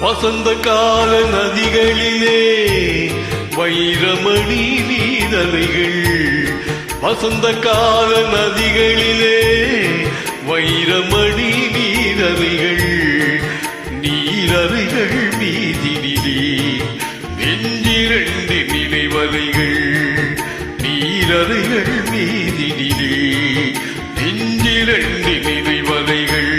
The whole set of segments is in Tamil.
வசந்த கால நதிகளிலே வைரமணி நீரலைகள், வசந்த கால நதிகளிலே வைரமணி நீரலைகள், நீரலைகள் மீதினிலே நெஞ்சிரண்டு நினைவலைகள், நீரலைகள் மீதினிலே நெஞ்சிரண்டு நினைவலைகள்.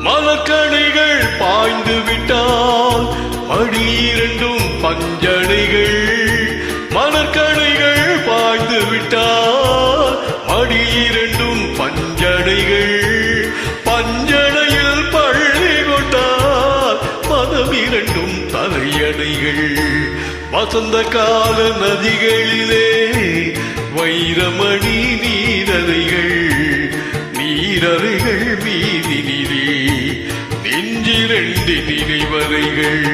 மலக்கணைகள் பாய்ந்து விட்டால் மடி இரண்டும் பஞ்சணைகள், மலக்கணைகள் பாய்ந்து விட்டால் மடி இரண்டும் பஞ்சணைகள், பஞ்சணையில் பள்ளி கொண்டால் மனம் இரண்டும் தலையணைகள். வசந்த கால நதிகளிலே வைரமணி நீரலைகள், நீரலைகள் மீதினிலே நெஞ்சிரண்டு நினைவலைகள்.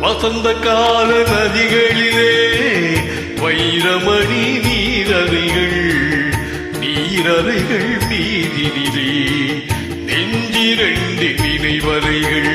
வசந்த கால நதிகளிலே வைரமணி நீரலைகள், நீரலைகள் மீதினிலே நெஞ்சிரண்டு நினைவலைகள்.